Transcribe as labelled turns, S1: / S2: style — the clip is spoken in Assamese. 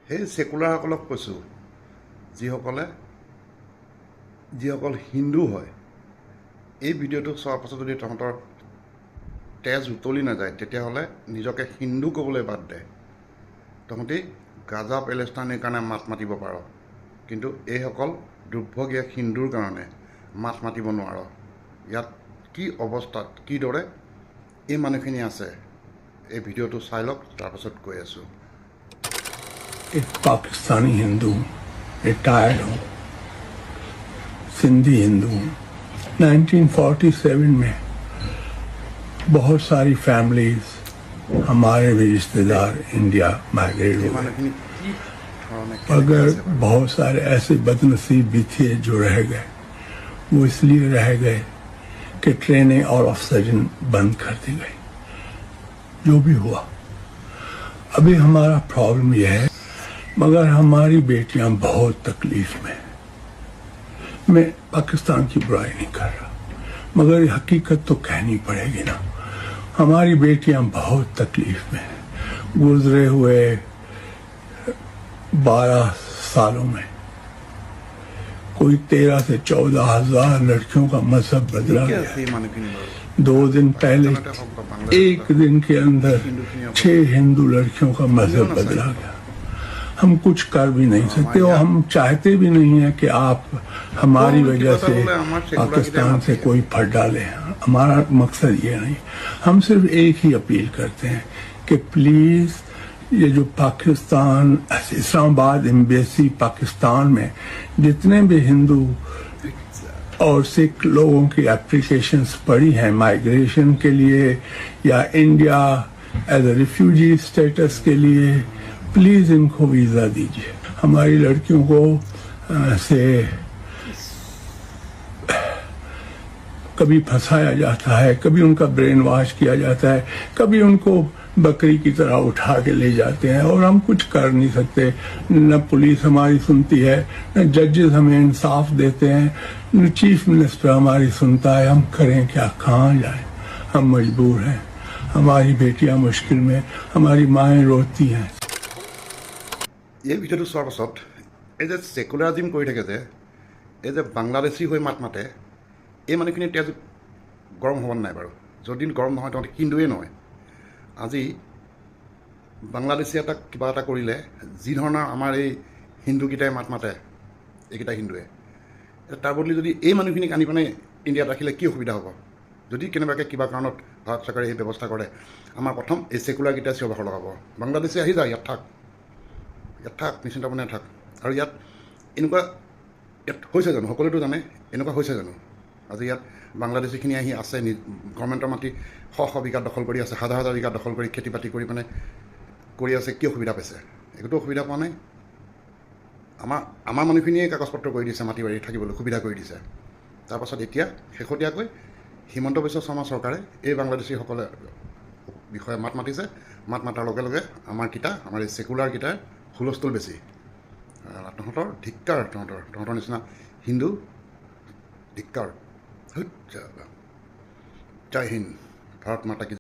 S1: সেই সেকুলাৰসকলক কৈছোঁ, যিসকল হিন্দু হয়, এই ভিডিঅ'টো চোৱাৰ পাছত যদি তহঁতৰ তেজ উতলি নাযায়, তেতিয়াহ'লে নিজকে হিন্দু ক'বলৈ বাদ দে। তহঁতি গাজা পেলেষ্টাইনৰ কাৰণে মাত মাতিব পাৰ, কিন্তু এইসকল দুৰ্ভগীয়া হিন্দুৰ কাৰণে মাত মাতিব নোৱাৰ। ইয়াত কি অৱস্থাত কিদৰে এই মানুহখিনি আছে, এই ভিডিঅ'টো চাই লওক, তাৰপাছত কৈ আছোঁ।
S2: एक पाकिस्तानी हिंदू हूँ, रिटायर्ड हूँ, सिंधी हिंदू हूँ। 1947 में बहुत सारी फैमिलीज, हमारे भी रिश्तेदार इंडिया माइग्रेट हुए, मगर बहुत सारे ऐसे बदनसीब भी थे जो रह गए। वो इसलिए रह गए कि ट्रेनें और ऑक्सीजन बंद कर दी गई। जो भी हुआ, अभी हमारा प्रॉब्लम यह है, मगर हमारी बेटियां बहुत तकलीफ में। मैं पाकिस्तान की बुराई नहीं कर रहा, मगर हकीकत तो कहनी पड़ेगी ना। हमारी बेटियां बहुत तकलीफ में। गुजरे हुए 12 सालों में कोई 13 से 14 हजार लड़कियों का मजहब बदला गया। 2 दिन पहले एक दिन के अंदर 6 हिंदू लड़कियों का मजहब बदला गया। हम कुछ कर भी नहीं सकते और हम चाहते भी नहीं है कि आप हमारी वजह से पाकिस्तान से कोई फट डालें। हमारा मकसद ये नहीं। हम सिर्फ एक ही अपील करते हैं कि प्लीज़ ये जो पाकिस्तान इस्लामाबाद एम्बेसी पाकिस्तान में जितने भी हिंदू और सिख लोगों की एप्लीकेशंस पड़ी हैं माइग्रेशन के लिए या India as a refugee status के लिए, प्लीज़ इनको वीज़ा दीजिए। हमारी लड़कियों को से कभी फंसाया जाता है, कभी उनका ब्रेन वॉश किया जाता है, कभी उनको बकरी की तरह उठा के ले जाते हैं और हम कुछ कर नहीं सकते। न पुलिस हमारी सुनती है, न जजेस हमें इंसाफ देते हैं, न चीफ मिनिस्टर हमारी सुनता है। हम करें क्या, कहाँ जाएं? हम मजबूर हैं। हमारी बेटियां मुश्किल में, हमारी माएँ रोती हैं।
S1: এই ভিডিঅ'টো চোৱাৰ পাছত এই যে ছেকুলাৰিজিম কৰি থাকে যে, এই যে বাংলাদেশী হৈ মাত মাতে, এই মানুহখিনি তেজ গৰম হ'ব নাই বাৰু? যদি গৰম নহয়, তহঁতি হিন্দুৱে নহয়। আজি বাংলাদেশী এটা কিবা এটা কৰিলে, যি ধৰণৰ আমাৰ এই হিন্দুকেইটাই মাত মাতে, এইকেইটা হিন্দুৱে, তাৰ বদলি যদি এই মানুহখিনিক আনি পেলাই ইণ্ডিয়াত ৰাখিলে কি অসুবিধা হ'ব? যদি কেনেবাকৈ কিবা কাৰণত ভাৰত চৰকাৰে এই ব্যৱস্থা কৰে, আমাৰ প্ৰথম এই ছেকুলাৰকেইটাই চিঞৰ বাখৰ লগাব, বাংলাদেশী আহি যায়, ইয়াত থাক, নিশ্চিন্ত মনে থাক। আৰু ইয়াত এনেকুৱা হৈছে জানো? সকলোৱেতো জানে এনেকুৱা হৈছে জানো? আজি ইয়াত বাংলাদেশীখিনি আহি আছে, গভৰ্ণমেণ্টৰ মাটি শ বিঘা দখল কৰি আছে, হাজাৰ বিঘা দখল কৰি খেতি বাতি কৰি মানে কৰি আছে। কি অসুবিধা পাইছে? একোতো অসুবিধা পোৱা নাই। আমাৰ মানুহখিনিয়ে কাগজ পত্ৰ কৰি দিছে, মাটি বাৰী থাকিবলৈ সুবিধা কৰি দিছে। তাৰপাছত এতিয়া শেহতীয়াকৈ হিমন্ত বিশ্ব শৰ্মা চৰকাৰে এই বাংলাদেশীসকলে বিষয়ে মাত মাতিছে। মাত মাতাৰ লগে লগে আমাৰ এই ছেকুলাৰকেইটাৰ হুলস্থুল বেছি। তহঁতৰ ধিক্কাৰ, তহঁতৰ নিচিনা হিন্দু ধিক্কাৰ। জয় হিন্দ, ভাৰত মাতা কি।